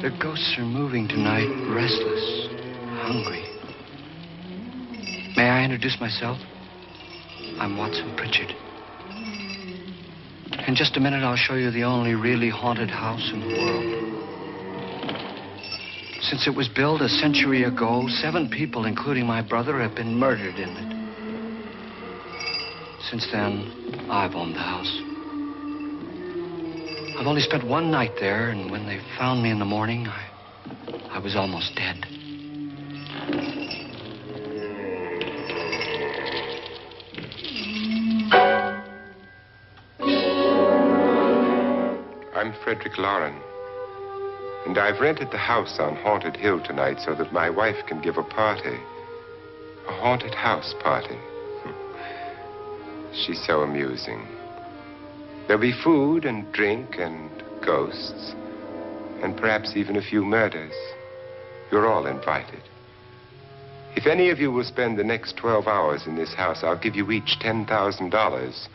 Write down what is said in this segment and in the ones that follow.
The ghosts are moving tonight, restless, hungry. May I introduce myself? I'm Watson Pritchard. In just a minute, I'll show you the only really haunted house in the world. Since it was built a century ago, 7 people, including my brother, have been murdered in it. Since then, I've owned the house. I've only spent one night there, and when they found me in the morning, I was almost dead. I'm Frederick Loren, and I've rented the house on Haunted Hill tonight so that my wife can give a party. A haunted house party. She's so amusing. There'll be food and drink and ghosts, and perhaps even a few murders. You're all invited. If any of you will spend the next 12 hours in this house, I'll give you each $10,000,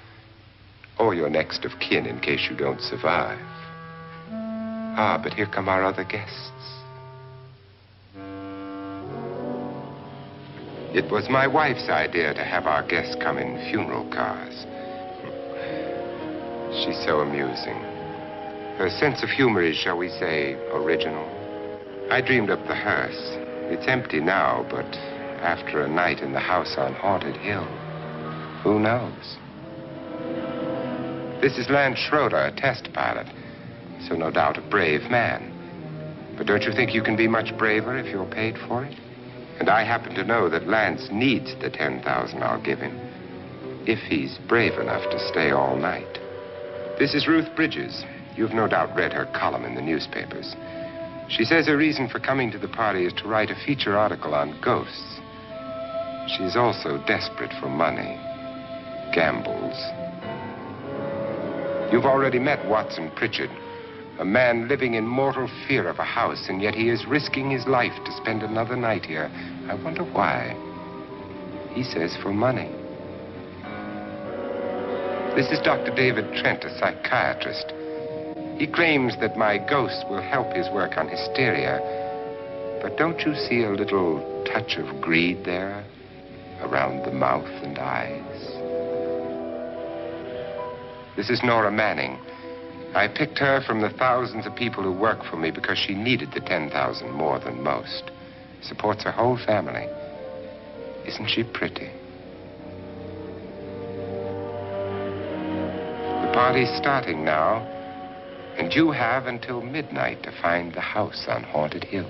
or your next of kin in case you don't survive. Ah, but here come our other guests. It was my wife's idea to have our guests come in funeral cars. She's so amusing. Her sense of humor is, shall we say, original. I dreamed up the hearse. It's empty now, but after a night in the house on Haunted Hill, who knows? This is Lance Schroeder, a test pilot, so no doubt a brave man. But don't you think you can be much braver if you're paid for it? And I happen to know that Lance needs the $10,000 I'll give him, if he's brave enough to stay all night. This is Ruth Bridges. You've no doubt read her column in the newspapers. She says her reason for coming to the party is to write a feature article on ghosts. She's also desperate for money. Gambles. You've already met Watson Pritchard, a man living in mortal fear of a house, and yet he is risking his life to spend another night here. I wonder why. He says for money. This is Dr. David Trent, a psychiatrist. He claims that my ghost will help his work on hysteria. But don't you see a little touch of greed there around the mouth and eyes? This is Nora Manning. I picked her from the thousands of people who work for me because she needed the $10,000 more than most. Supports her whole family. Isn't she pretty? The party's starting now, and you have until midnight to find the house on Haunted Hill.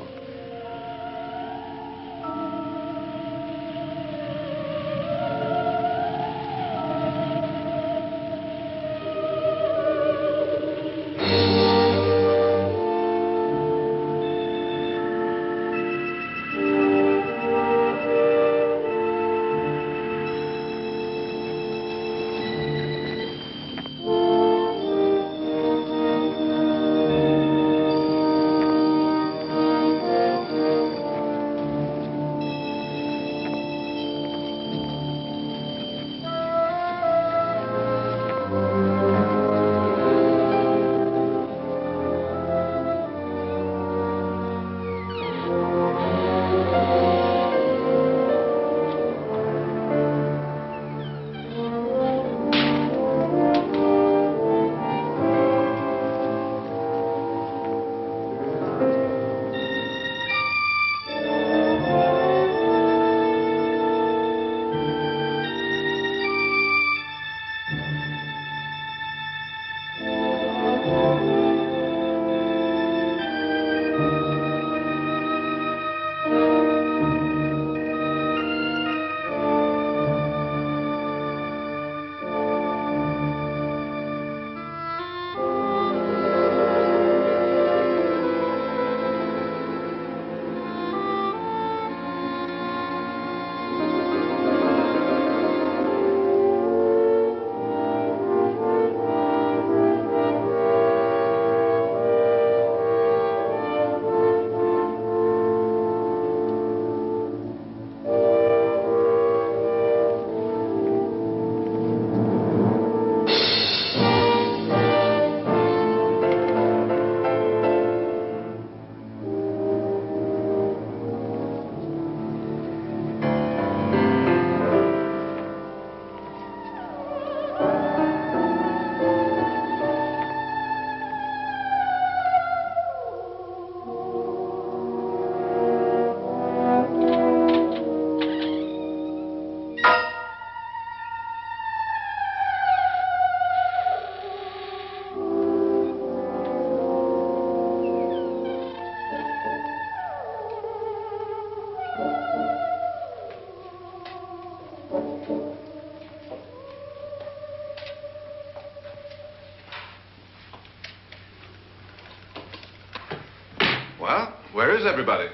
Well, where is everybody?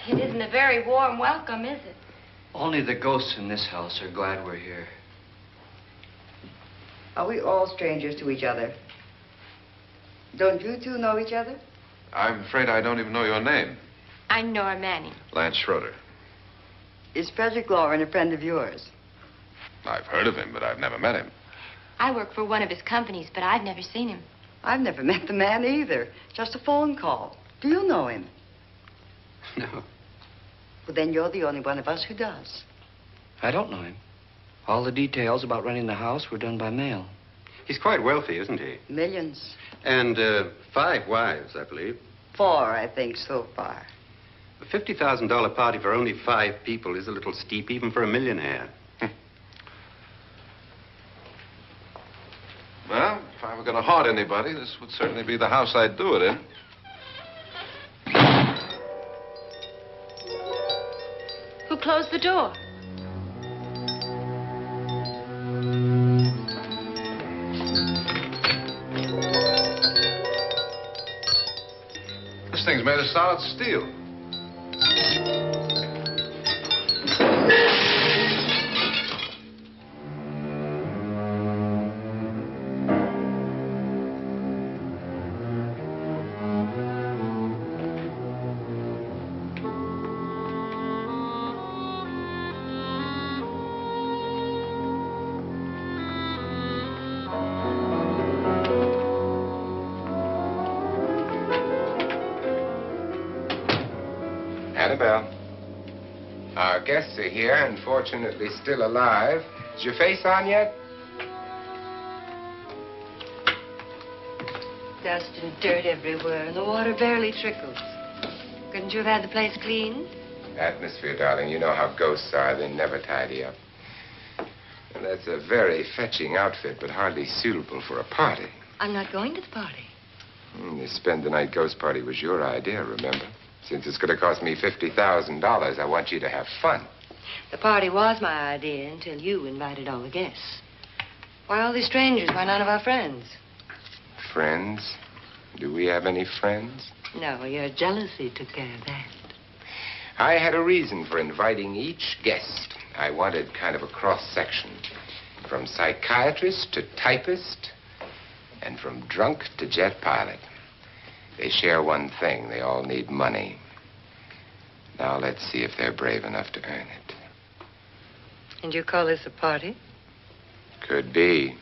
It isn't a very warm welcome, is it? Only the ghosts in this house are glad we're here. Are we all strangers to each other? Don't you two know each other? I'm afraid I don't even know your name. I'm Nora Manning. Lance Schroeder. Is Frederick Loren a friend of yours? I've heard of him, but I've never met him. I work for one of his companies, but I've never seen him. I've never met the man either. Just a phone call. Do you know him? No, Well, then you're the only one of us who does. I don't know him. All the details about running the house were done by mail. He's quite wealthy, isn't he? Millions. And 5 wives, I believe. 4, I think, so far. A $50,000 party for only 5 people is a little steep, even for a millionaire. Well, if I were going to haunt anybody, this would certainly be the house I'd do it in. Who closed the door? This thing's made of solid steel. Annabelle, our guests are here, unfortunately still alive. Is your face on yet? Dust and dirt everywhere, and the water barely trickles. Couldn't you have had the place cleaned? Atmosphere, darling. You know how ghosts are. They never tidy up. And that's a very fetching outfit, but hardly suitable for a party. I'm not going to the party. The spend-the-night ghost party was your idea, remember? Since it's going to cost me $50,000, I want you to have fun. The party was my idea until you invited all the guests. Why all these strangers? Why none of our friends? Friends? Do we have any friends? No, your jealousy took care of that. I had a reason for inviting each guest. I wanted kind of a cross-section. From psychiatrist to typist, and from drunk to jet pilot. They share one thing. They all need money. Now let's see if they're brave enough to earn it. And you call this a party? Could be.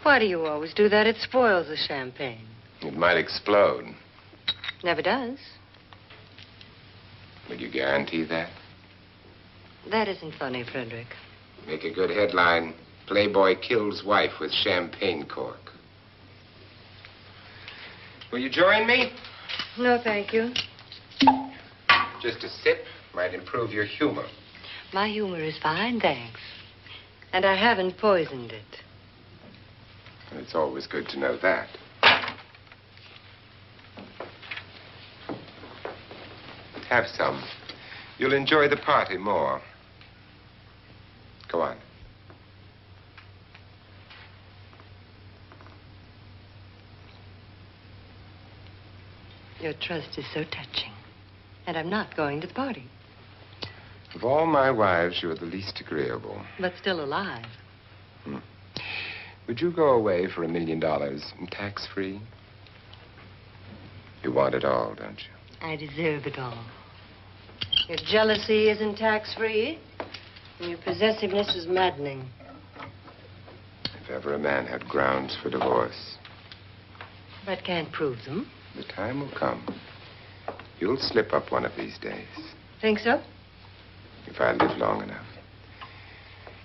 Why do you always do that? It spoils the champagne. It might explode. Never does. Would you guarantee that? That isn't funny, Frederick. Make a good headline. Playboy kills wife with champagne cork. Will you join me? No, thank you. Just a sip might improve your humor. My humor is fine, thanks. And I haven't poisoned it. It's always good to know that. Have some. You'll enjoy the party more. Go on. Your trust is so touching. And I'm not going to the party. Of all my wives, you're the least agreeable. But still alive. Would you go away for $1 million tax-free? You want it all, don't you? I deserve it all. Your jealousy isn't tax-free. And your possessiveness is maddening. If ever a man had grounds for divorce, But can't prove them. the time will come. You'll slip up one of these days. Think so? If I live long enough.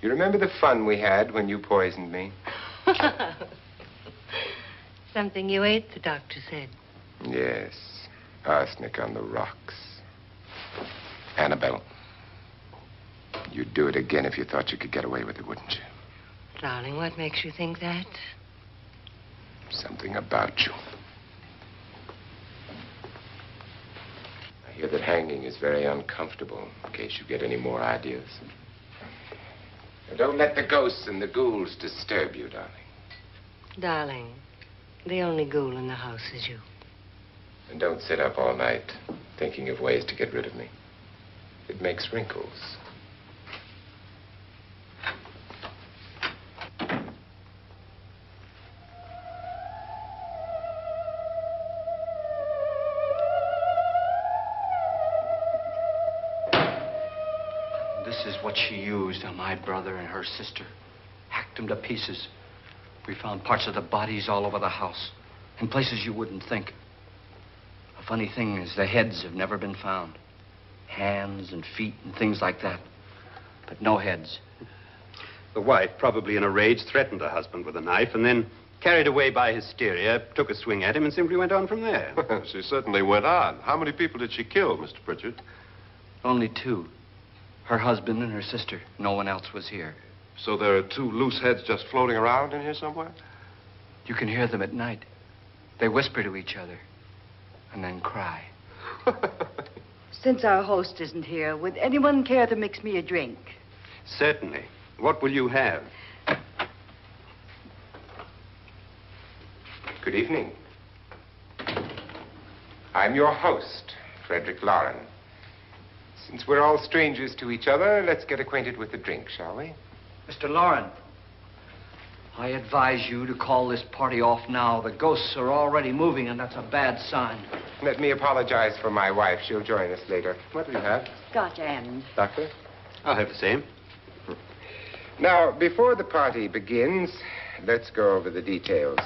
You remember the fun we had when you poisoned me? Something you ate, the doctor said. Yes. Arsenic on the rocks. Annabelle, you'd do it again if you thought you could get away with it, wouldn't you? Darling, what makes you think that? Something about you. I hear that hanging is very uncomfortable, in case you get any more ideas. Now, don't let the ghosts and the ghouls disturb you, darling. Darling, The only ghoul in the house is you. And don't sit up all night thinking of ways to get rid of me. It makes wrinkles. This is what she used on my brother and her sister. Hacked them to pieces. We found parts of the bodies all over the house, in places you wouldn't think. The funny thing is the heads have never been found. Hands and feet and things like that. But no heads. The wife, probably in a rage, threatened her husband with a knife and then, carried away by hysteria, took a swing at him and simply went on from there. She certainly went on. How many people did she kill, Mr. Pritchard? Only two. Her husband and her sister. No one else was here. So there are two loose heads just floating around in here somewhere? You can hear them at night. They whisper to each other and then cry. Since our host isn't here, would anyone care to mix me a drink? Certainly. What will you have? Good evening. I'm your host, Frederick Loren. Since we're all strangers to each other, let's get acquainted with a drink, shall we? Mr. Loren, I advise you to call this party off now. The ghosts are already moving, and that's a bad sign. Let me apologize for my wife. She'll join us later. What do you have? Scotch and. Doctor? I'll have the same. Now, before the party begins, let's go over the details.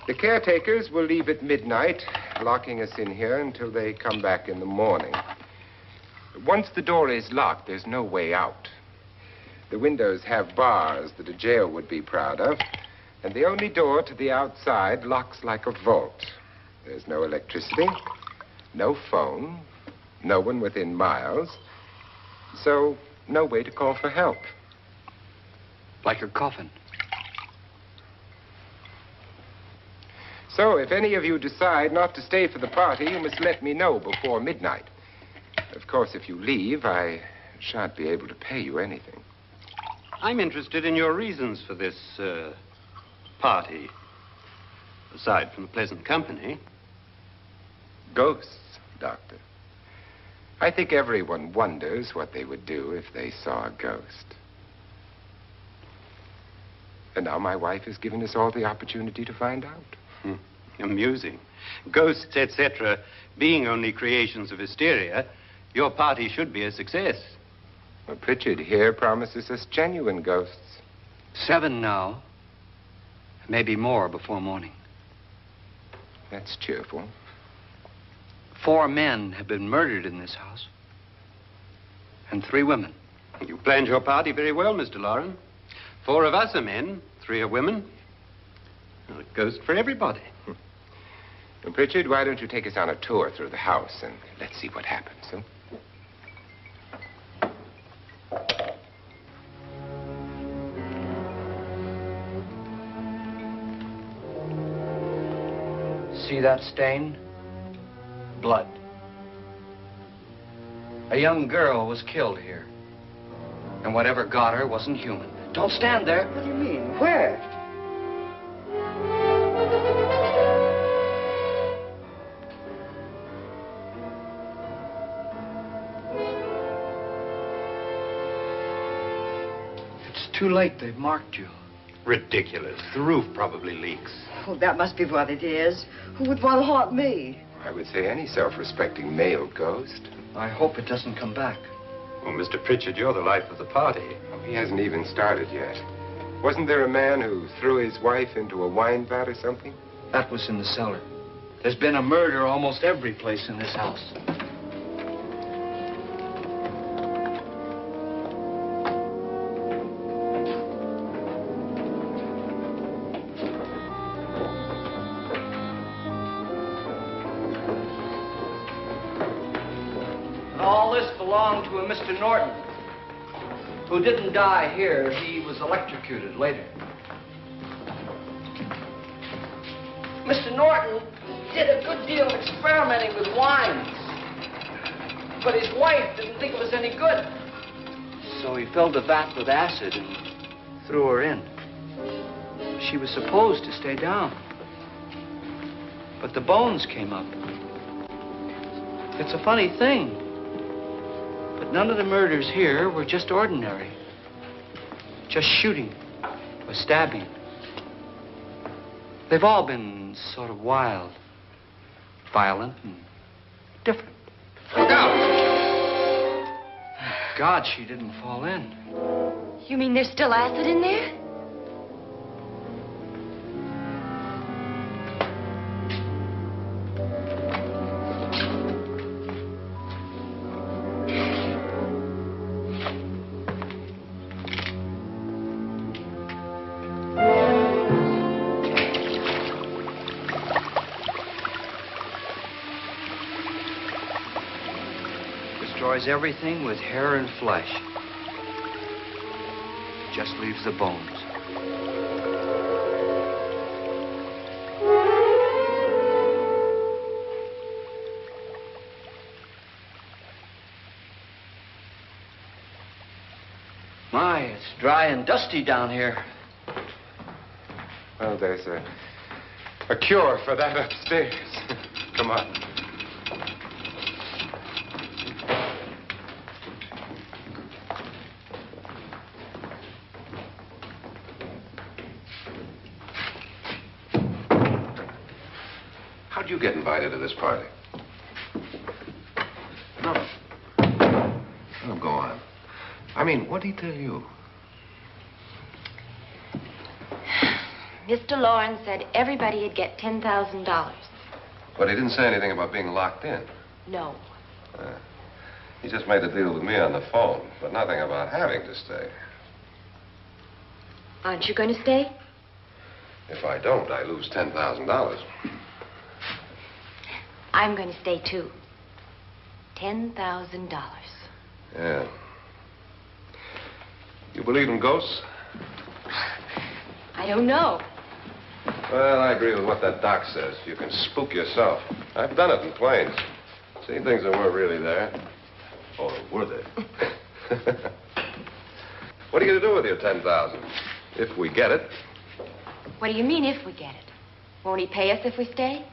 The caretakers will leave at midnight, locking us in here until they come back in the morning. Once the door is locked, there's no way out. The windows have bars that a jail would be proud of, and the only door to the outside locks like a vault. There's no electricity, no phone, no one within miles, so no way to call for help. Like a coffin. So if any of you decide not to stay for the party, you must let me know before midnight. Of course, if you leave, I shan't be able to pay you anything. I'm interested in your reasons for this, party. Aside from the pleasant company. Ghosts, Doctor. I think everyone wonders what they would do if they saw a ghost. And now my wife has given us all the opportunity to find out. Amusing. Ghosts, etc., being only creations of hysteria, your party should be a success. Well, Pritchard here promises us genuine ghosts. 7 now. Maybe more before morning. That's cheerful. 4 men have been murdered in this house. And 3 women. You planned your party very well, Mr. Loren. 4 of us are men, 3 are women. Well, a ghost for everybody. Well, Pritchard, why don't you take us on a tour through the house and let's see what happens, huh? See that stain? Blood. A young girl was killed here. And whatever got her wasn't human. Don't stand there. What do you mean? Where? It's too late. They've marked you. Ridiculous. The roof probably leaks. Oh, that must be what it is. Who would want to haunt me? I would say any self-respecting male ghost. I hope it doesn't come back. Well, Mr. Pritchard, you're the life of the party. Oh, he hasn't even started yet. Wasn't there a man who threw his wife into a wine vat or something? That was in the cellar. There's been a murder almost every place in this house. All this belonged to a Mr. Norton, who didn't die here. He was electrocuted later. Mr. Norton did a good deal of experimenting with wines, but his wife didn't think it was any good. So he filled the vat with acid and threw her in. She was supposed to stay down. But the bones came up. It's a funny thing. But none of the murders here were just ordinary. Just shooting or stabbing. They've all been sort of wild, violent, and different. Look out! God, she didn't fall in. You mean there's still acid in there? Destroys everything with hair and flesh. Just leaves the bones. My, it's dry and dusty down here. Well, there's a cure for that upstairs. Come on. How'd you get invited to this party? No. Oh, go on. I mean, what'd he tell you? Mr. Loren said everybody'd get $10,000. But he didn't say anything about being locked in. No. He just made the deal with me on the phone, but nothing about having to stay. Aren't you going to stay? If I don't, I lose $10,000. I'm going to stay, too. $10,000. Yeah. You believe in ghosts? I don't know. Well, I agree with what that doc says. You can spook yourself. I've done it in planes. Seen things that weren't really there. Or were they? What are you going to do with your $10,000? If we get it. What do you mean, if we get it? Won't he pay us if we stay?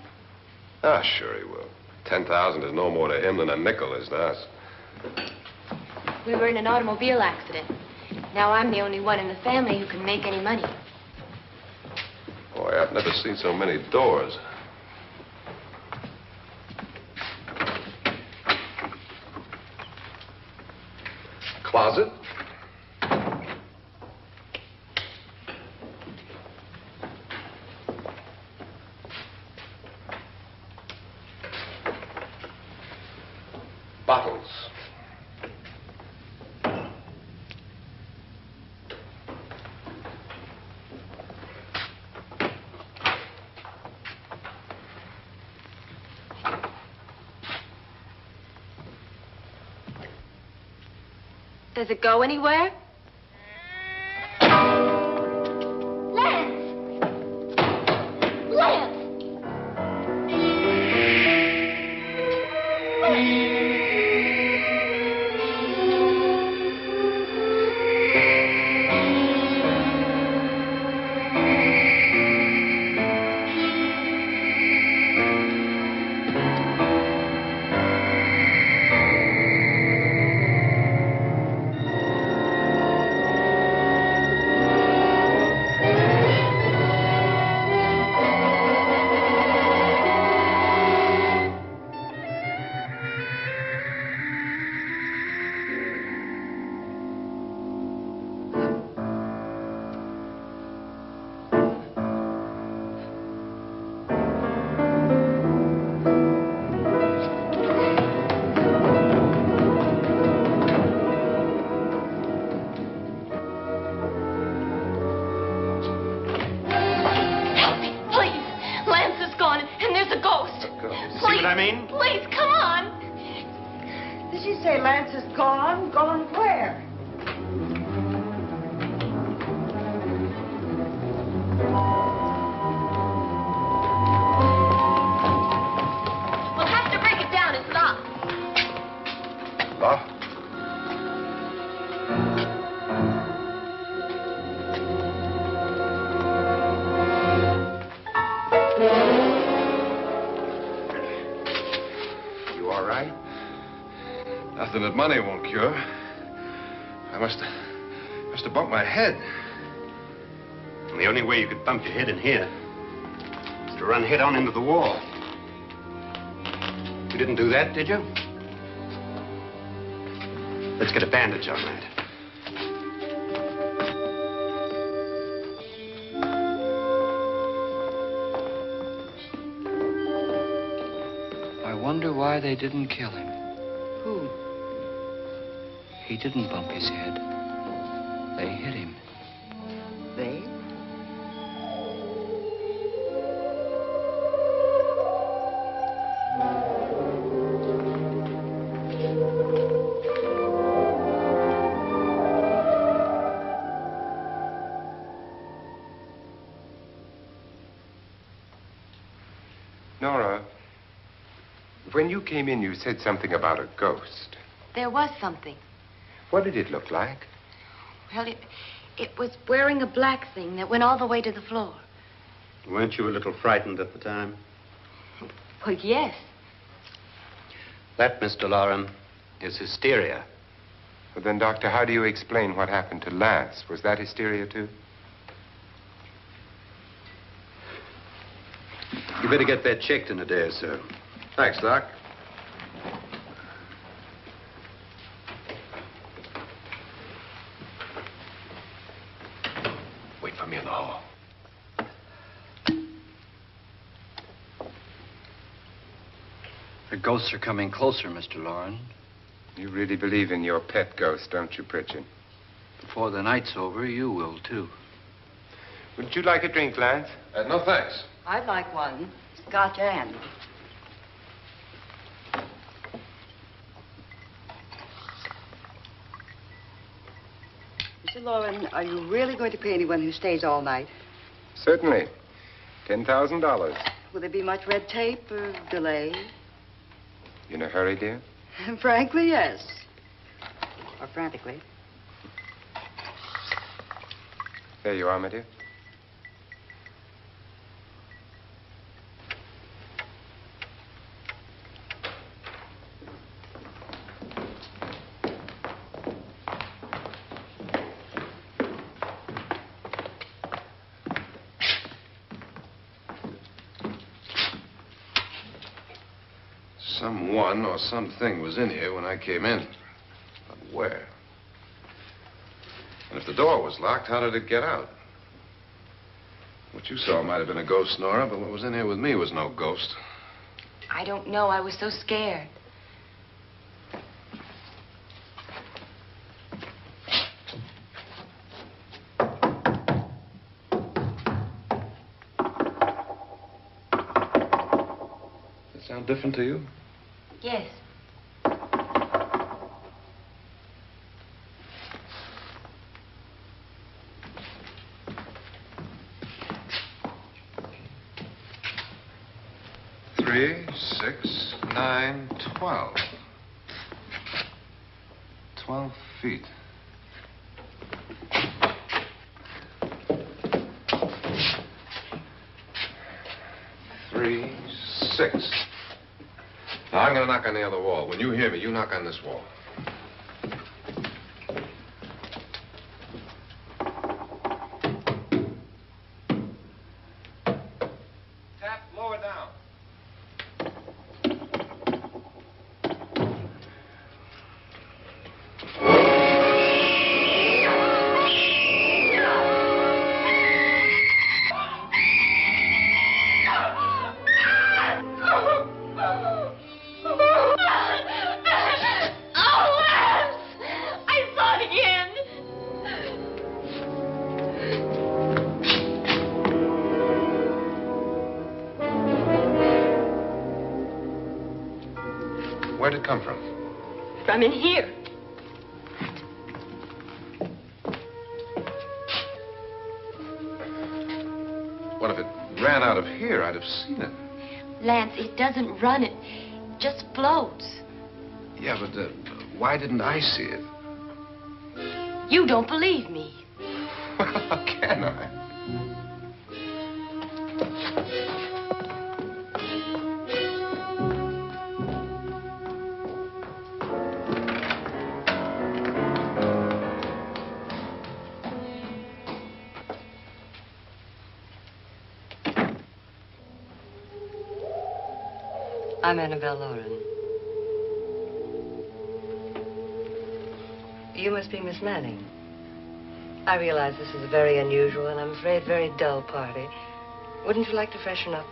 Ah, sure he will. 10,000 is no more to him than a nickel is to us. We were in an automobile accident. Now I'm the only one in the family who can make any money. Boy, I've never seen so many doors. Closet? Bottles. Does it go anywhere? Lance! Lance! Please, come on. Did she say Lance is gone? Gone where? We'll have to break it down. It's locked. Locked? Nothing that money won't cure. I must have bumped my head. And the only way you could bump your head in here is to run head on into the wall. You didn't do that, did you? Let's get a bandage on that. I wonder why they didn't kill him. Who? He didn't bump his head. They hit him. They? Nora, when you came in, you said something about a ghost. There was something. What did it look like? Well, it was wearing a black thing that went all the way to the floor. Weren't you a little frightened at the time? Well, yes. That, Mr. Loren, is hysteria. Well, then, Doctor, how do you explain what happened to Lance? Was that hysteria, too? You better get that checked in a day or so. Thanks, Doc. Wait for me in the hall. The ghosts are coming closer, Mr. Loren. You really believe in your pet ghost, don't you, Pritchard? Before the night's over, you will, too. Would you like a drink, Lance? No, thanks. I'd like one. Scotch and. Mr. Loren, are you really going to pay anyone who stays all night? Certainly. $10,000. Will there be much red tape or delay? You in a hurry, dear? Frankly, yes. Or frantically. There you are, my dear. Someone or something was in here when I came in. But where? And if the door was locked, how did it get out? What you saw might have been a ghost, Nora, but what was in here with me was no ghost. I don't know. I was so scared. Does it sound different to you? Yes. Three, 6, 9, 12. 12 feet. Three, 6. Now, I'm going to knock on the other wall. When you hear me, you knock on this wall. Tap lower down. Where'd it come from? From in here. What if it ran out of here? I'd have seen it. Lance, it doesn't run. It just floats. Yeah, but why didn't I see it? You don't believe me. Well, how can I? I'm Annabelle Loren. You must be Miss Manning. I realize this is a very unusual and I'm afraid very dull party. Wouldn't you like to freshen up?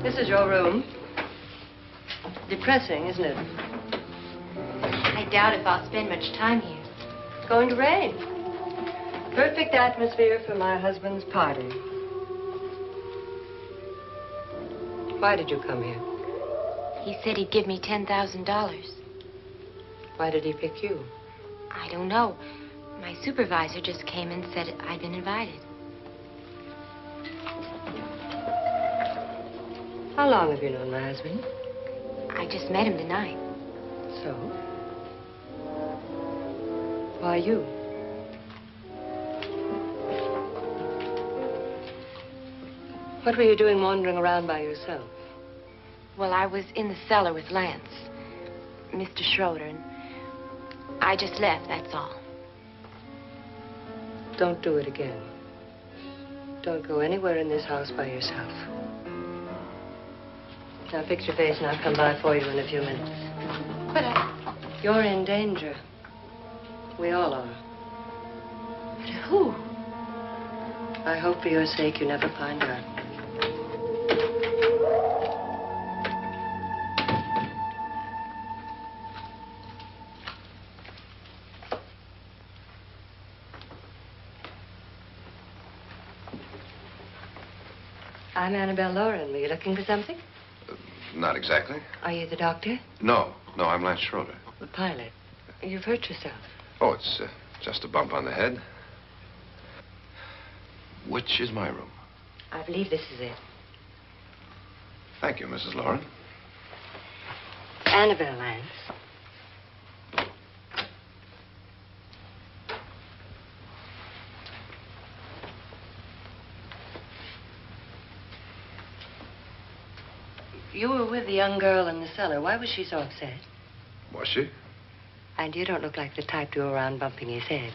This is your room. Depressing, isn't it? I doubt if I'll spend much time here. It's going to rain. Perfect atmosphere for my husband's party. Why did you come here? He said he'd give me $10,000. Why did he pick you? I don't know. My supervisor just came and said I'd been invited. How long have you known my husband? I just met him tonight. So? Why you? What were you doing wandering around by yourself? Well, I was in the cellar with Lance, Mr. Schroeder, and I just left, that's all. Don't do it again. Don't go anywhere in this house by yourself. Now fix your face and I'll come by for you in a few minutes. But You're in danger. We all are. but who? I hope for your sake you never find out. I'm Annabelle Loren. Were you looking for something? Not exactly. Are you the doctor? No, I'm Lance Schroeder. The pilot. You've hurt yourself. Oh, it's just a bump on the head. Which is my room? I believe this is it. Thank you, Mrs. Loren. Annabelle, Lance. You were with the young girl in the cellar. Why was she so upset? Was she? And you don't look like the type to go around bumping his head.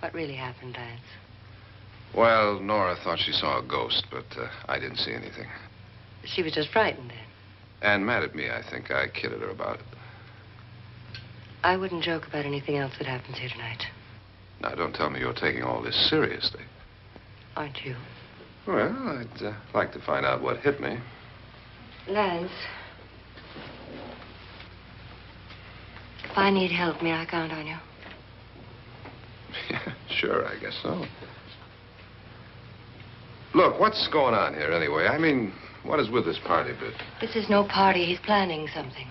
What really happened, Lance? Well, Nora thought she saw a ghost, but I didn't see anything. She was just frightened then. And mad at me, I think. I kidded her about it. I wouldn't joke about anything else that happens here tonight. Now, don't tell me you're taking all this seriously. Aren't you? Well, I'd like to find out what hit me. Lance. If I need help, may I count on you? Yeah, sure, I guess so. Look, what's going on here anyway? I mean, what is with this party bit? This is no party. He's planning something.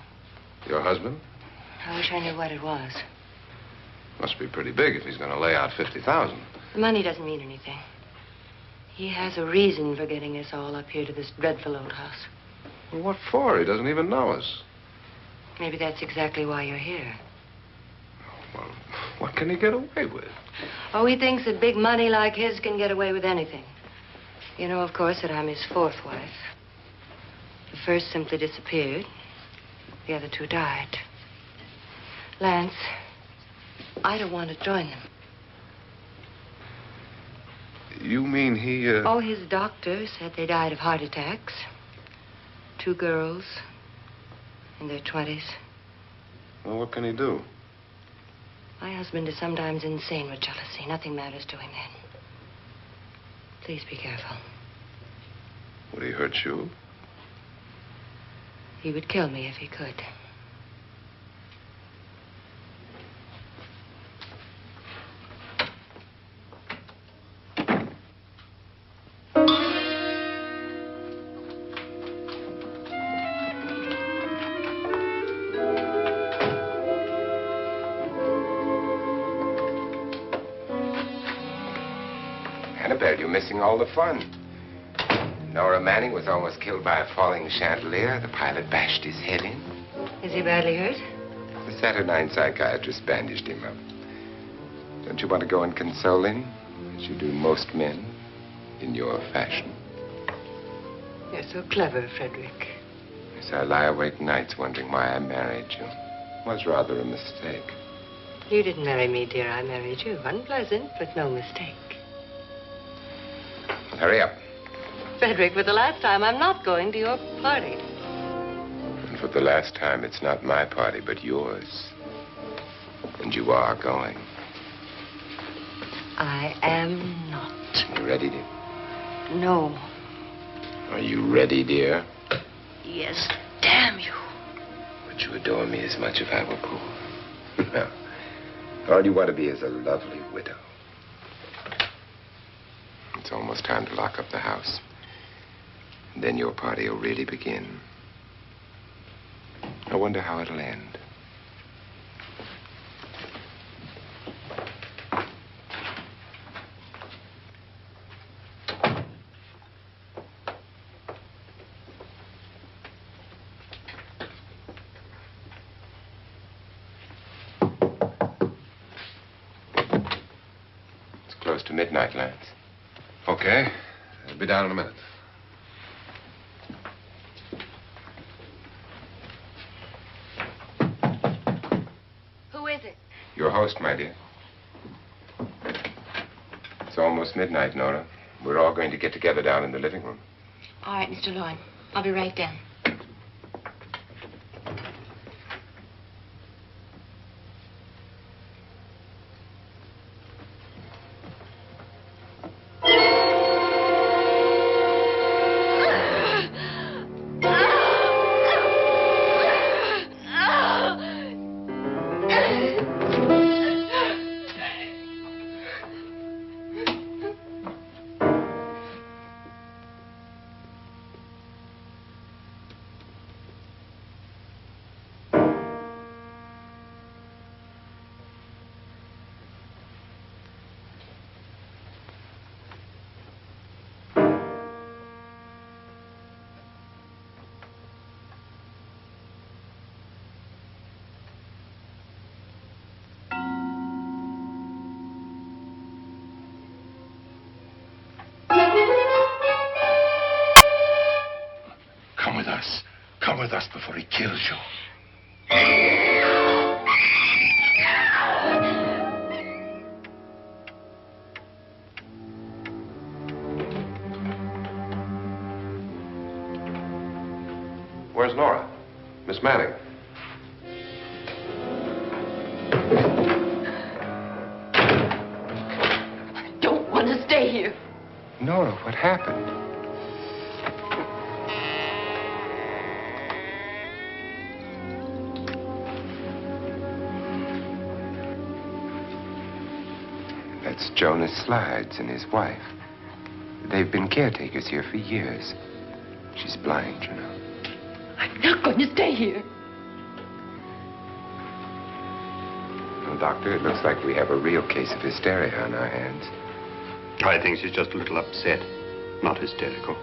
Your husband? I wish I knew what it was. Must be pretty big if he's going to lay out 50,000. The money doesn't mean anything. He has a reason for getting us all up here to this dreadful old house. Well, what for? He doesn't even know us. Maybe that's exactly why you're here. Well, what can he get away with? Oh, he thinks that big money like his can get away with anything. You know, of course, that I'm his fourth wife. The first simply disappeared. The other two died. Lance, I don't want to join them. You mean he, Oh, his doctor said they died of heart attacks. 2 girls in their 20s. Well, what can he do? My husband is sometimes insane with jealousy. Nothing matters to him then. Please be careful. Would he hurt you? He would kill me if he could. Annabelle, you're missing all the fun. Nora Manning was almost killed by a falling chandelier. The pilot bashed his head in. Is he badly hurt? The Saturnine psychiatrist bandaged him up. Don't you want to go and console him, as you do most men, in your fashion? You're so clever, Frederick. As I lie awake nights wondering why I married you. It was rather a mistake. You didn't marry me, dear. I married you. Unpleasant, but no mistake. Hurry up. Frederick, for the last time, I'm not going to your party. And for the last time, it's not my party, but yours. And you are going. I am not. You ready, dear? No. Are you ready, dear? Yes, damn you. Would you adore me as much if I were poor? No. All you want to be is a lovely widow. It's almost time to lock up the house. And then your party will really begin. I wonder how it'll end. It's close to midnight, Lance. Okay. I'll be down in a minute. Who is it? Your host, my dear. It's almost midnight, Nora. We're all going to get together down in the living room. All right, Mr. Loren. I'll be right down. Come with us. Come with us before he kills you. Where's Nora? Miss Manning. I don't want to stay here. Nora, what happened? That's Jonas Slides and his wife. They've been caretakers here for years. She's blind, you know. I'm not going to stay here. Well, Doctor, it looks like we have a real case of hysteria on our hands. I think she's just a little upset, not hysterical.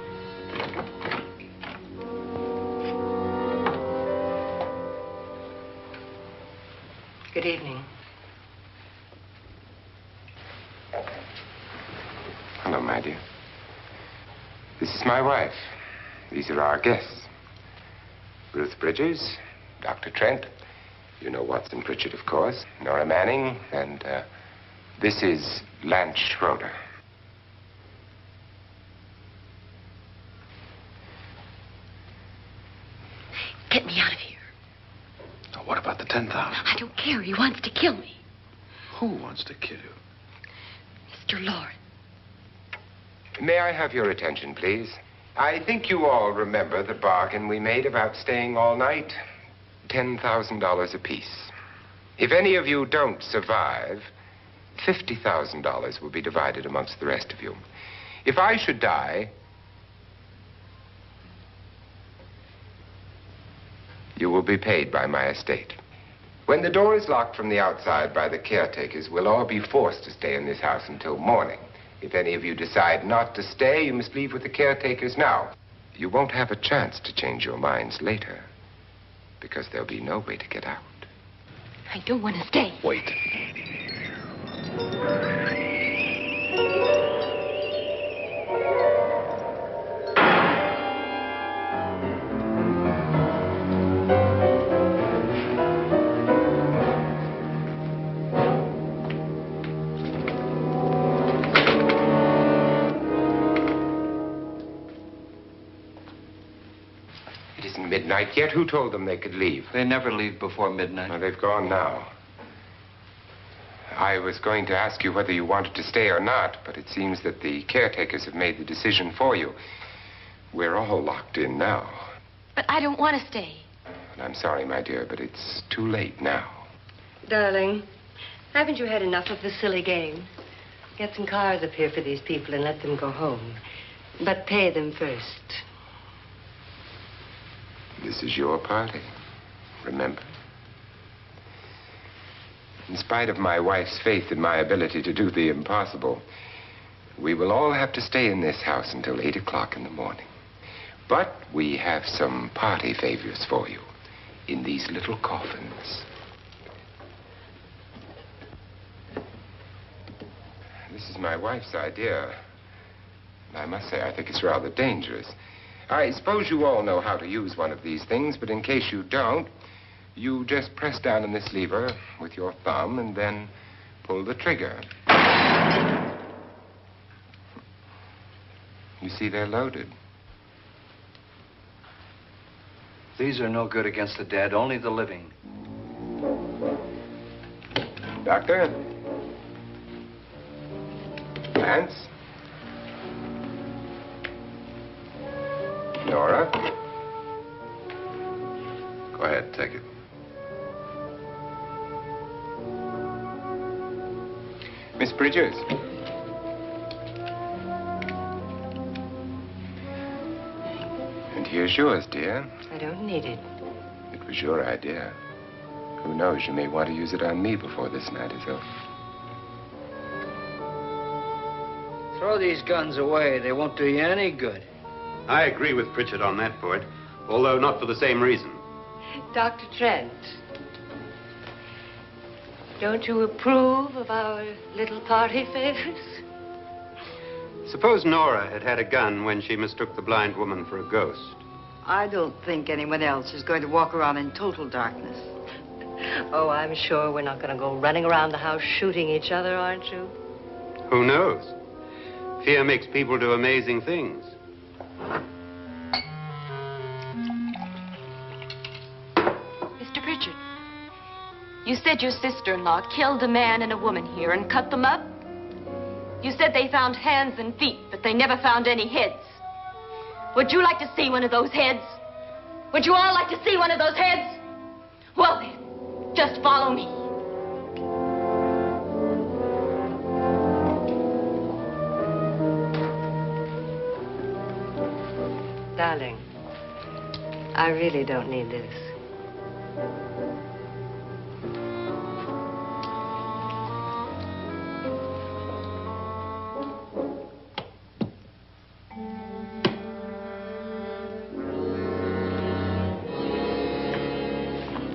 Good evening. Hello, my dear. This is my wife. These are our guests. Ruth Bridges, Dr. Trent. You know Watson Pritchard, of course. Nora Manning, and this is Lance Schroeder. Get me out of here. Now, what about the 10,000? I don't care. He wants to kill me. Who wants to kill you? Mr. Loren. May I have your attention, please? I think you all remember the bargain we made about staying all night. $10,000 apiece. If any of you don't survive, $50,000 will be divided amongst the rest of you. If I should die, you will be paid by my estate. When the door is locked from the outside by the caretakers, we'll all be forced to stay in this house until morning. If any of you decide not to stay, you must leave with the caretakers now. You won't have a chance to change your minds later, because there'll be no way to get out. I don't want to stay. Wait. midnight yet. Who told them they could leave? They never leave before midnight. Well, they've gone now. I was going to ask you whether you wanted to stay or not, but it seems that the caretakers have made the decision for you. We're all locked in now. But I don't want to stay. And I'm sorry, my dear, but it's too late now. Darling, haven't you had enough of the silly game? Get some cars up here for these people and let them go home. But pay them first. This is your party, remember? In spite of my wife's faith in my ability to do the impossible, we will all have to stay in this house until 8 o'clock in the morning. But we have some party favors for you in these little coffins. This is my wife's idea. I must say, I think it's rather dangerous. I suppose you all know how to use one of these things, but in case you don't, you just press down on this lever with your thumb and then pull the trigger. You see, they're loaded. These are no good against the dead, only the living. Doctor? Lance? Nora? Go ahead, take it. Miss Bridges? And here's yours, dear. I don't need it. It was your idea. Who knows, you may want to use it on me before this night is over. Throw these guns away. They won't do you any good. I agree with Pritchard on that point, although not for the same reason. Dr. Trent, don't you approve of our little party favors? Suppose Nora had had a gun when she mistook the blind woman for a ghost. I don't think anyone else is going to walk around in total darkness. Oh, I'm sure we're not going to go running around the house shooting each other, aren't you? Who knows? Fear makes people do amazing things. Mr. Pritchard, you said your sister-in-law killed a man and a woman here and cut them up? You said they found hands and feet, but they never found any heads. Would you like to see one of those heads? Would you all like to see one of those heads? Well then, just follow me. Darling, I really don't need this.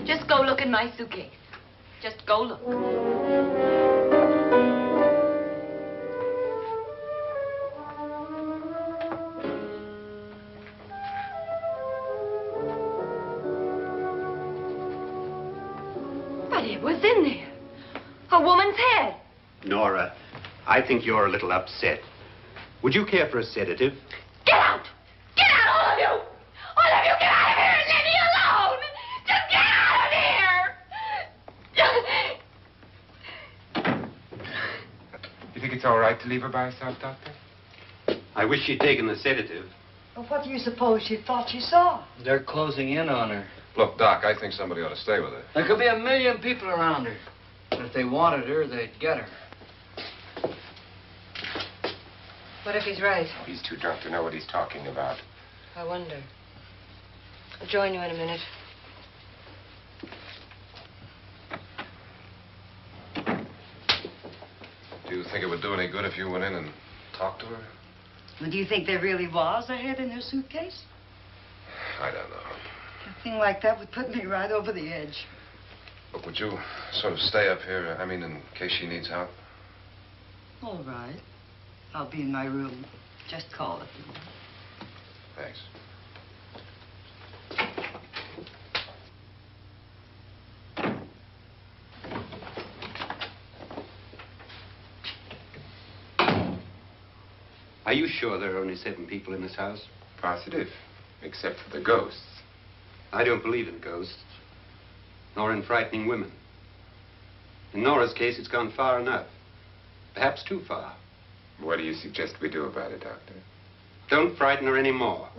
Just go look in my suitcase. Just go look. But it was in there. A woman's head. Nora, I think you're a little upset. Would you care for a sedative? Get out! Get out, all of you! All of you, get out of here and leave me alone! Just get out of here! You think it's all right to leave her by herself, Doctor? I wish she'd taken the sedative. Well, what do you suppose she thought she saw? They're closing in on her. Look, Doc, I think somebody ought to stay with her. There could be 1 million people around her. But if they wanted her, they'd get her. What if he's right? He's too drunk to know what he's talking about. I wonder. I'll join you in a minute. Do you think it would do any good if you went in and talked to her? Well, do you think there really was a head in her suitcase? I don't know. A thing like that would put me right over the edge. Look, would you sort of stay up here, I mean, in case she needs help? All right. I'll be in my room. Just call if you want. Thanks. Are you sure there are only 7 people in this house? Positive, except for the ghosts. I don't believe in ghosts, nor in frightening women. In Nora's case, it's gone far enough. Perhaps too far. What do you suggest we do about it, Doctor? Don't frighten her anymore.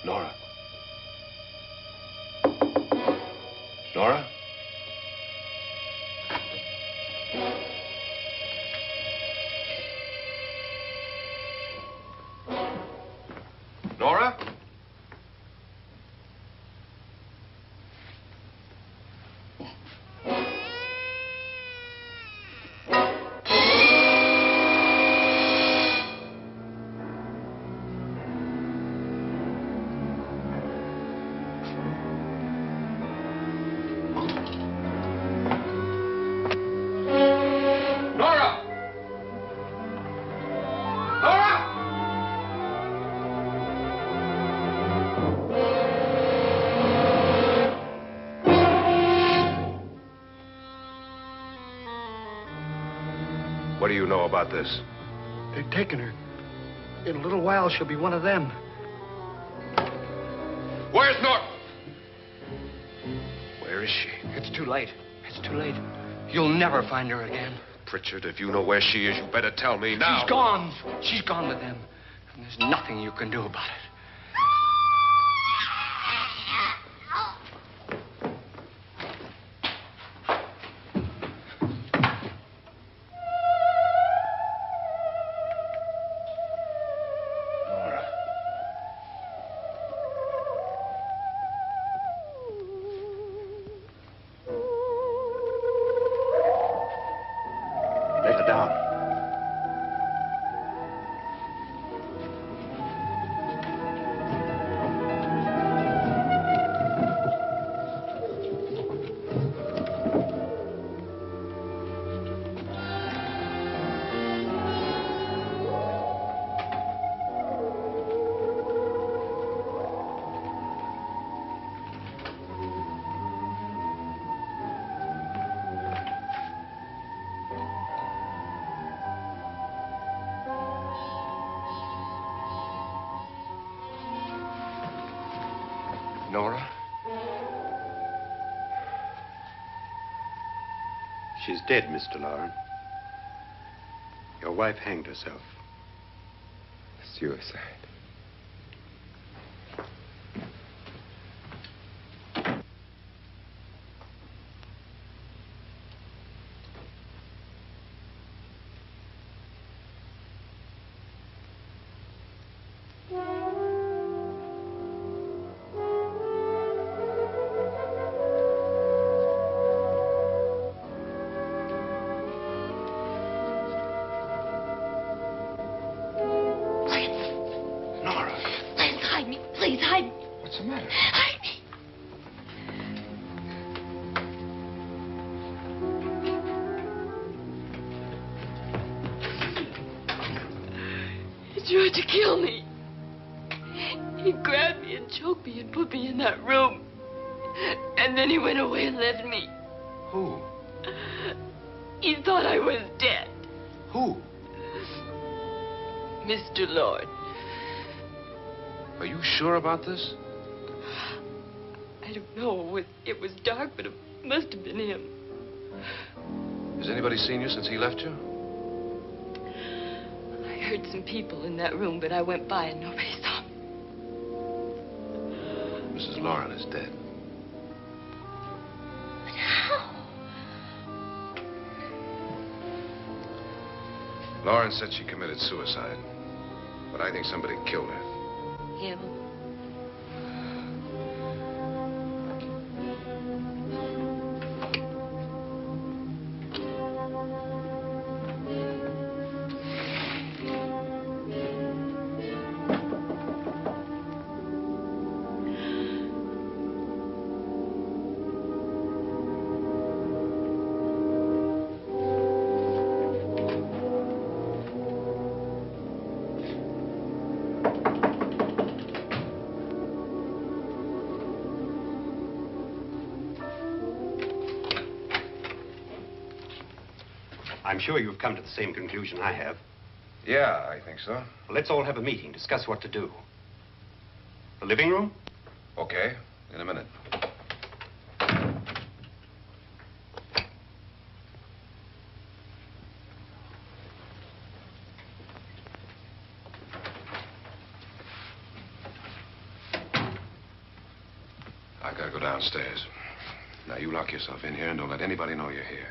Nora? Nora? Nora? Nora! Nora! What do you know about this? They've taken her. In a little while, she'll be one of them. Where's Nora? Where is she? It's too late. It's too late. You'll never find her again. Pritchard, if you know where she is, you better tell me now. She's gone. She's gone with them. And there's nothing you can do about it. Nora. Let her down. Nora? She's dead, Mr. Loren. Your wife hanged herself. Suicide. Nora. Please hide me. Please hide me. What's the matter? Hide me. He tried to kill me. He grabbed me and choked me and put me in that room. And then he went away and left me. Who? He thought I was dead. Who? Mr. Lord. Are you sure about this? I don't know. It was dark, but it must have been him. Has anybody seen you since he left you? I heard some people in that room, but I went by and nobody saw me. Mrs. Loren is dead. But how? Loren said she committed suicide, but I think somebody killed her. Him? I'm sure you've come to the same conclusion I have. Yeah, I think so. Well, let's all have a meeting, discuss what to do. The living room? Okay, in a minute. I gotta go downstairs. Now, you lock yourself in here and don't let anybody know you're here.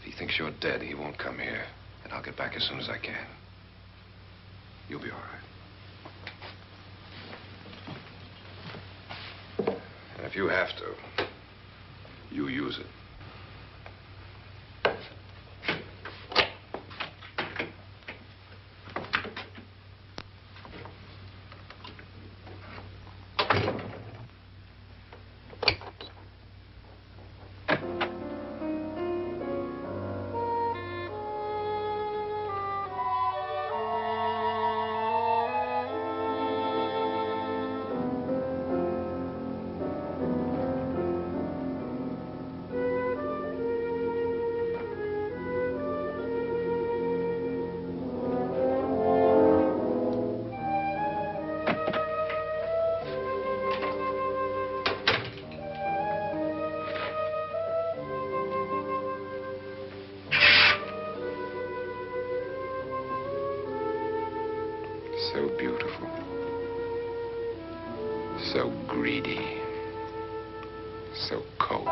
If he thinks you're dead, he won't come here. And I'll get back as soon as I can. You'll be all right. And if you have to, you use it. So beautiful. So greedy. So cold.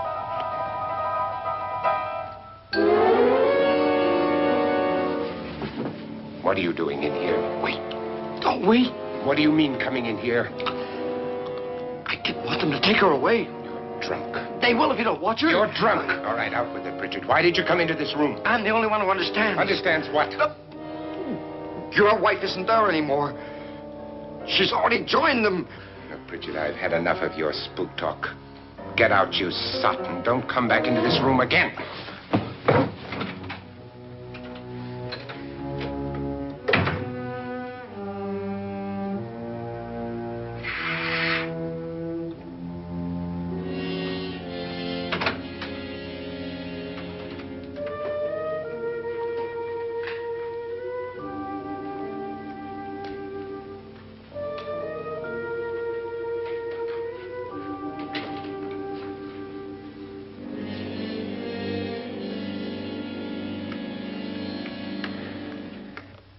What are you doing in here? Wait. Don't wait. What do you mean coming in here? I didn't want them to take her away. You're drunk. They will if you don't watch her. You're drunk. All right, out with it, Bridget. Why did you come into this room? I'm the only one who understands. Understands what? Your wife isn't there anymore. She's already joined them. Look, Bridget, I've had enough of your spook talk. Get out, you sot, and don't come back into this room again.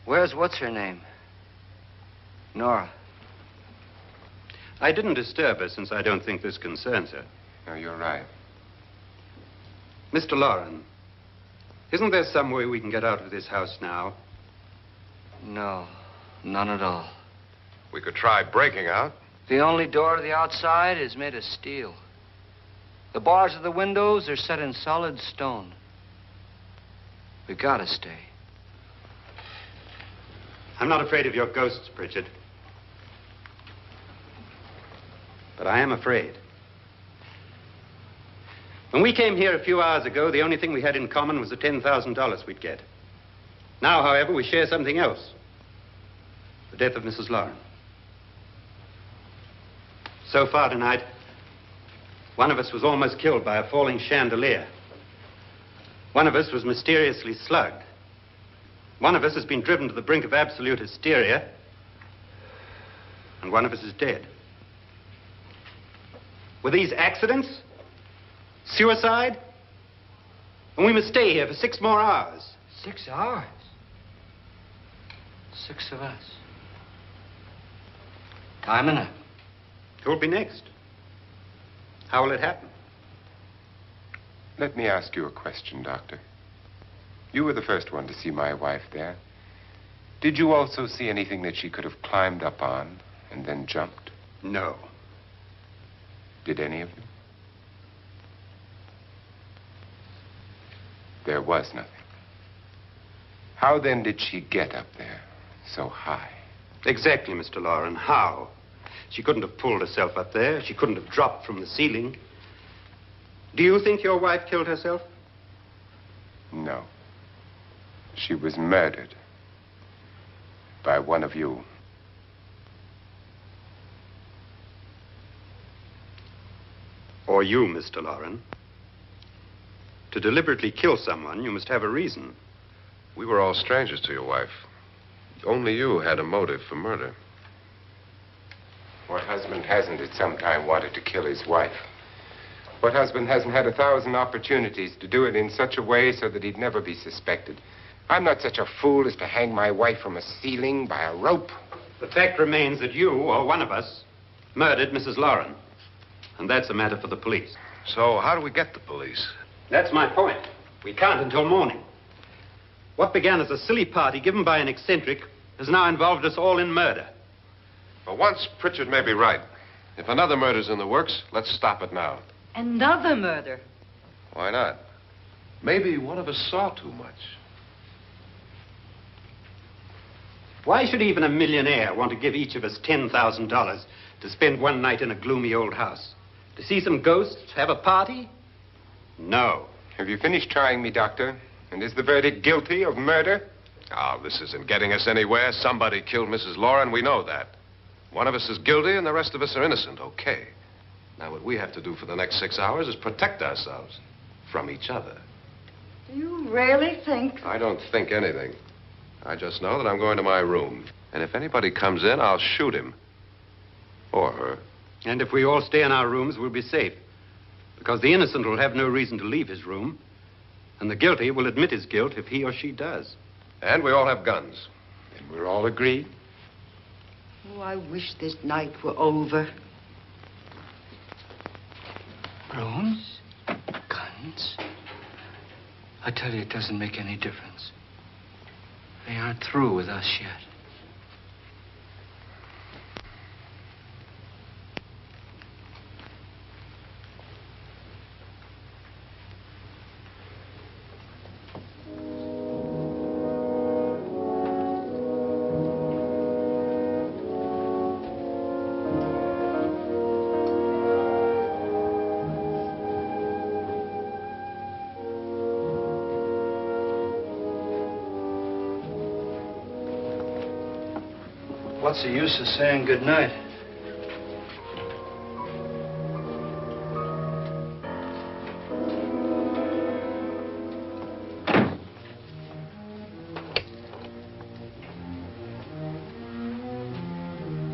Where's what's-her-name? Nora. I didn't disturb her since I don't think this concerns her. No, you're right. Mr. Loren, isn't there some way we can get out of this house now? No, none at all. We could try breaking out. The only door to the outside is made of steel. The bars of the windows are set in solid stone. We gotta stay. I'm not afraid of your ghosts, Bridget. But I am afraid. When we came here a few hours ago, the only thing we had in common was the $10,000 we'd get. Now, however, we share something else. The death of Mrs. Loren. So far tonight, one of us was almost killed by a falling chandelier. One of us was mysteriously slugged. One of us has been driven to the brink of absolute hysteria, and one of us is dead. Were these accidents? Suicide? And we must stay here for 6 more hours. 6 hours? 6 of us. Time enough. Who'll be next? How will it happen? Let me ask you a question, Doctor. You were the first one to see my wife there. Did you also see anything that she could have climbed up on and then jumped? No. Did any of you? There was nothing. How then did she get up there so high? Exactly, Mr. Loren. How? She couldn't have pulled herself up there. She couldn't have dropped from the ceiling. Do you think your wife killed herself? No. She was murdered by one of you. Or you, Mr. Loren. To deliberately kill someone, you must have a reason. We were all strangers to your wife. Only you had a motive for murder. What husband hasn't at some time wanted to kill his wife? What husband hasn't had 1,000 opportunities to do it in such a way so that he'd never be suspected? I'm not such a fool as to hang my wife from a ceiling by a rope. The fact remains that you, or one of us, murdered Mrs. Loren. And that's a matter for the police. So how do we get the police? That's my point. We can't until morning. What began as a silly party given by an eccentric has now involved us all in murder. For once, Pritchard may be right. If another murder's in the works, let's stop it now. Another murder. Why not? Maybe one of us saw too much. Why should even a millionaire want to give each of us $10,000 to spend one night in a gloomy old house? To see some ghosts, have a party? No. Have you finished trying me, Doctor? And is the verdict guilty of murder? Oh, this isn't getting us anywhere. Somebody killed Mrs. Loren. We know that. One of us is guilty and the rest of us are innocent. Okay. Now, what we have to do for the next 6 hours is protect ourselves from each other. Do you really think? I don't think anything. I just know that I'm going to my room. And if anybody comes in, I'll shoot him. Or her. And if we all stay in our rooms, we'll be safe. Because the innocent will have no reason to leave his room. And the guilty will admit his guilt if he or she does. And we all have guns. And we're all agreed? Oh, I wish this night were over. Rooms? Guns? I tell you, it doesn't make any difference. They aren't through with us yet. What's the use of saying good night?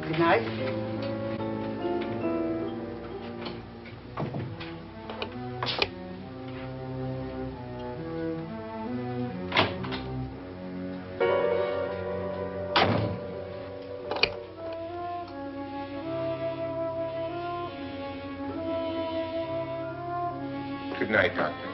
Good night. Good night, Doctor.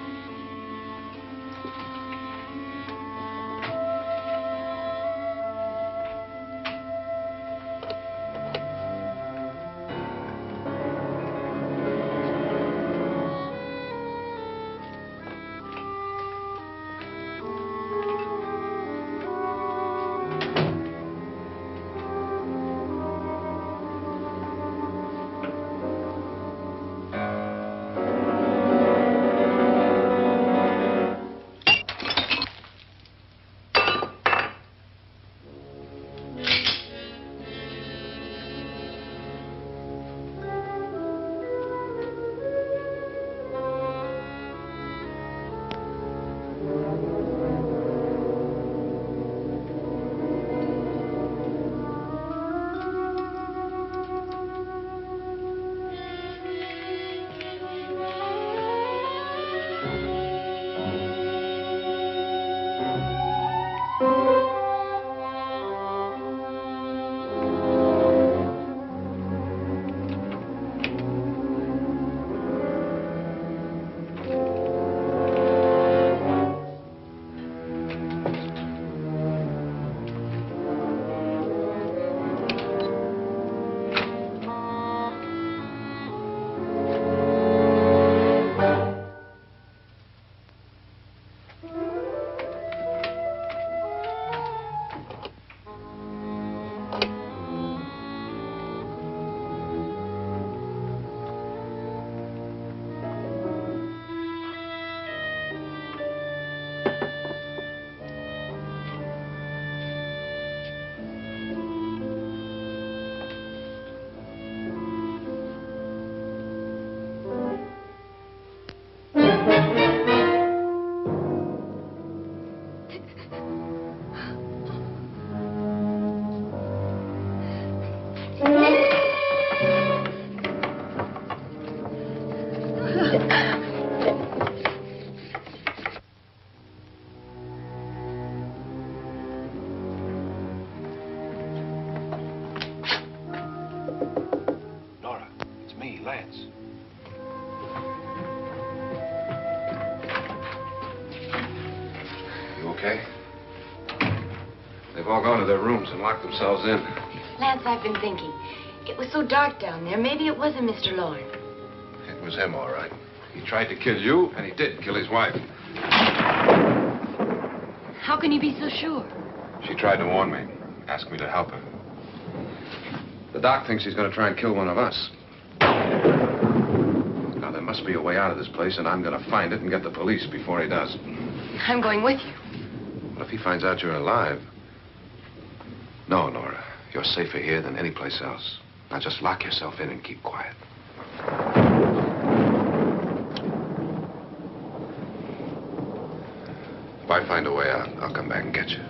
all gone to their rooms and locked themselves in. Lance, I've been thinking. It was so dark down there. Maybe it wasn't Mr. Loren. It was him, all right. He tried to kill you, and he did kill his wife. How can you be so sure? She tried to warn me, asked me to help her. The doc thinks he's going to try and kill one of us. Now, there must be a way out of this place, and I'm going to find it and get the police before he does. I'm going with you. What if he finds out you're alive? No, Nora. You're safer here than any place else. Now, just lock yourself in and keep quiet. If I find a way out, I'll come back and get you.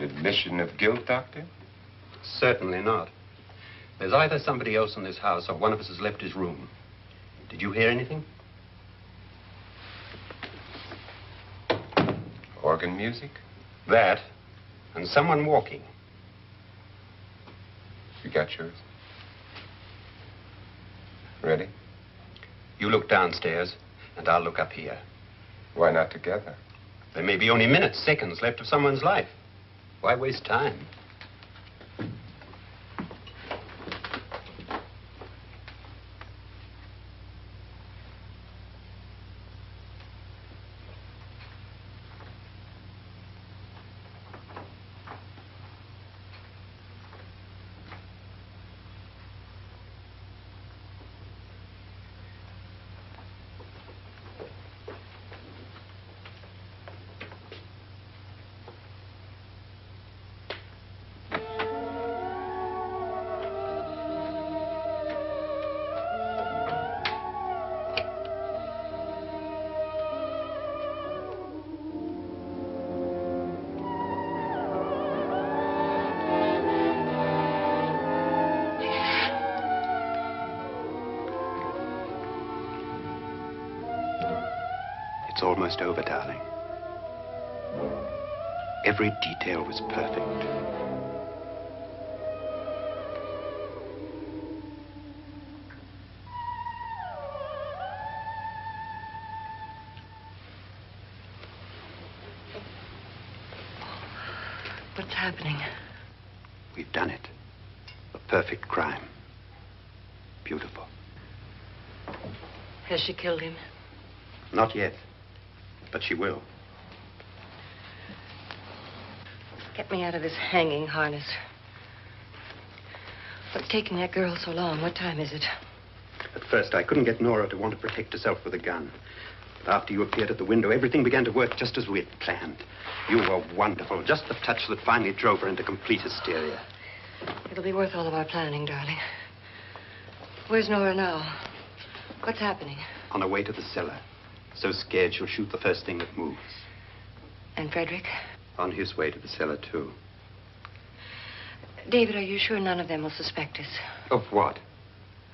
admission of guilt, Doctor? Certainly not. There's either somebody else in this house or one of us has left his room. Did you hear anything? Organ music? That, and someone walking. You got yours? Ready? You look downstairs, and I'll look up here. Why not together? There may be only minutes, seconds left of someone's life. Why waste time? It's almost over, darling. Every detail was perfect. What's happening? We've done it. A perfect crime. Beautiful. Has she killed him? Not yet, but she will. Get me out of this hanging harness. What's taking that girl so long? What time is it? At first, I couldn't get Nora to want to protect herself with a gun. But after you appeared at the window, everything began to work just as we had planned. You were wonderful. Just the touch that finally drove her into complete hysteria. It'll be worth all of our planning, darling. Where's Nora now? What's happening? On her way to the cellar. So scared she'll shoot the first thing that moves. And Frederick? On his way to the cellar, too. David, are you sure none of them will suspect us? Of what?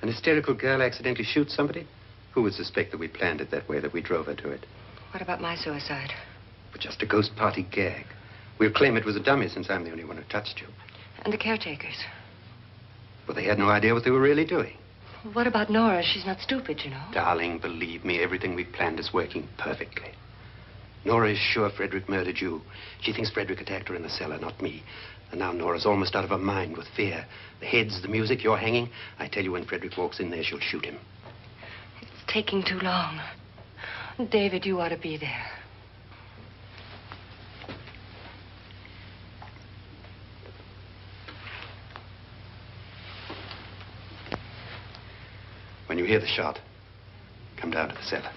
An hysterical girl accidentally shoots somebody? Who would suspect that we planned it that way, that we drove her to it? What about my suicide? But just a ghost party gag. We'll claim it was a dummy since I'm the only one who touched you. And the caretakers? Well, they had no idea what they were really doing. What about Nora? She's not stupid, you know. Darling, believe me, everything we planned is working perfectly. Nora is sure Frederick murdered you. She thinks Frederick attacked her in the cellar, not me. And now Nora's almost out of her mind with fear. The heads, the music, you're hanging. I tell you, when Frederick walks in there, she'll shoot him. It's taking too long. David, you ought to be there. When you hear the shot, come down to the cellar.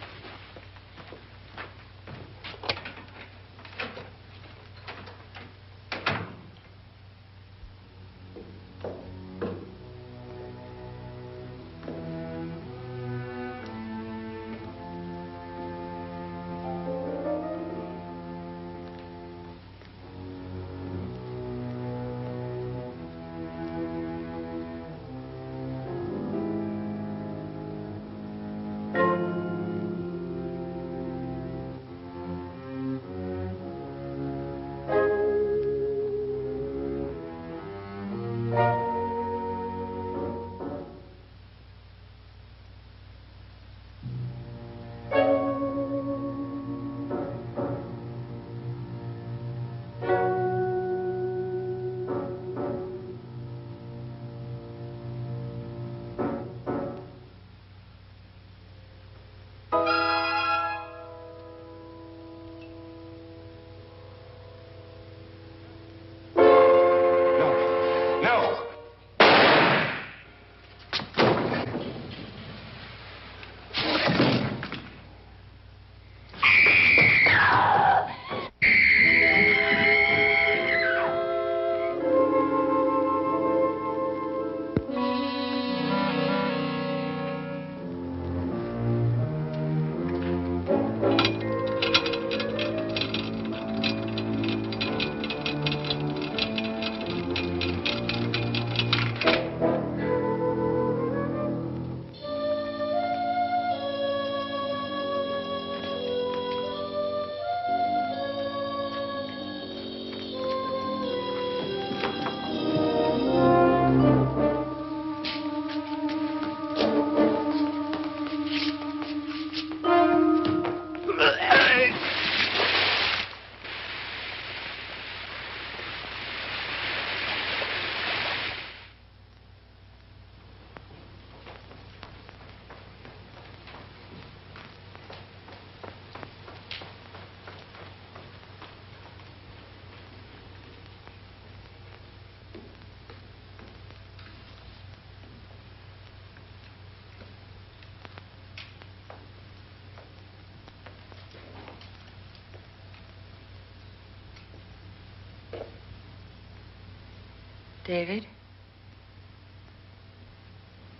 David?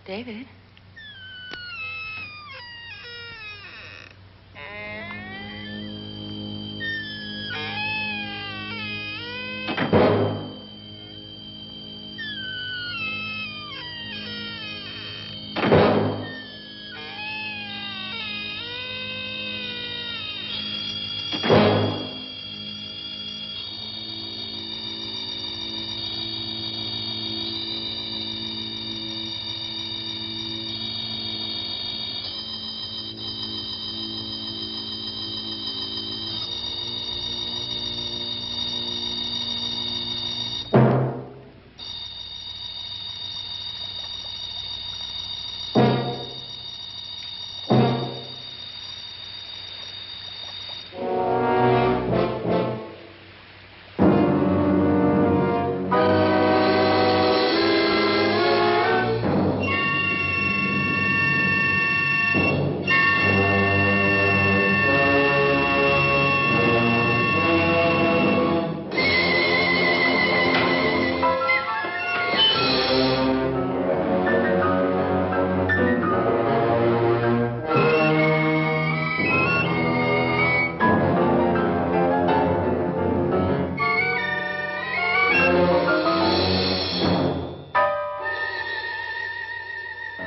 David?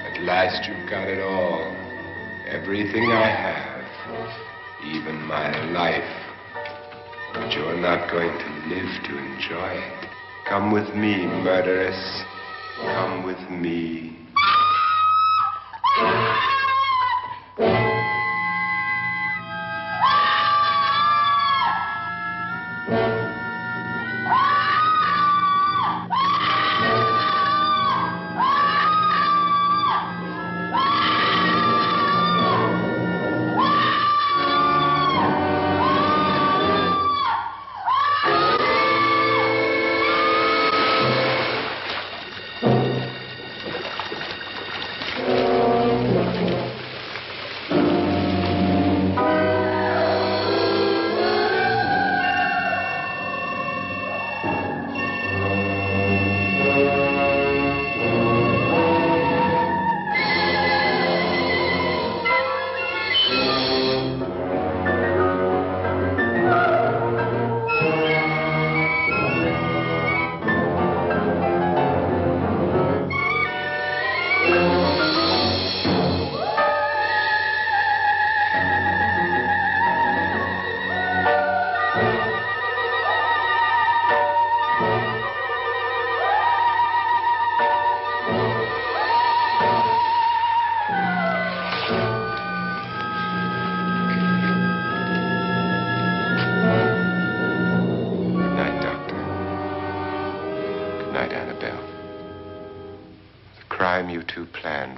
At last you've got it all. Everything I have. Even my life. But you're not going to live to enjoy it. Come with me, murderess. Come with me.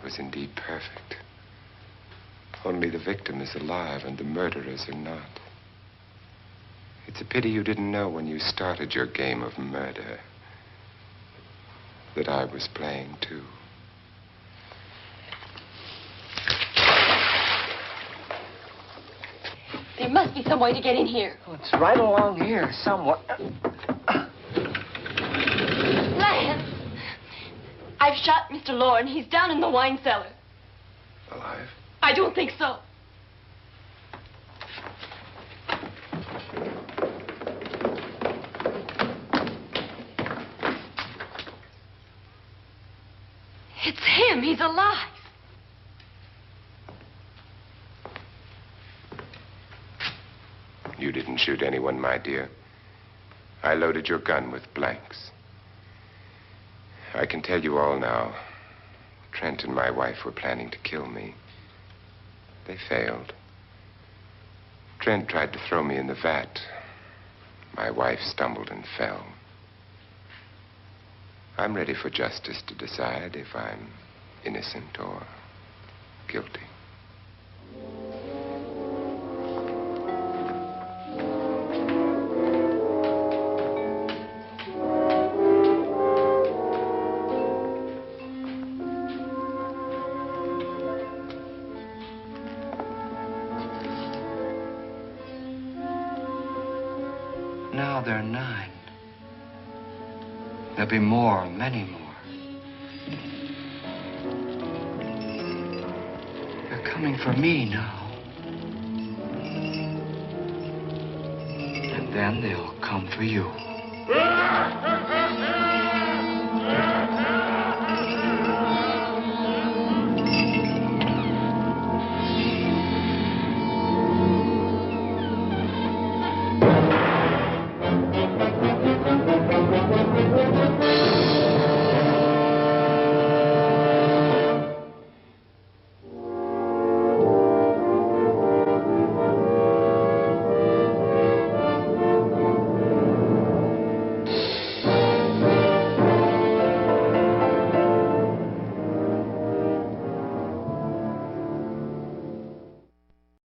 Was indeed perfect. Only the victim is alive and the murderers are not. It's a pity you didn't know when you started your game of murder that I was playing too. There must be some way to get in here. Oh, it's right along here somewhere. Lance! I've shot Mr. Loren. He's down in the wine cellar. Alive? I don't think so. It's him. He's alive. You didn't shoot anyone, my dear. I loaded your gun with blanks. I can tell you all now. Trent and my wife were planning to kill me. They failed. Trent tried to throw me in the vat. My wife stumbled and fell. I'm ready for justice to decide if I'm innocent or guilty. Now they're 9. There'll be more, many more. They're coming for me now. And then they'll come for you.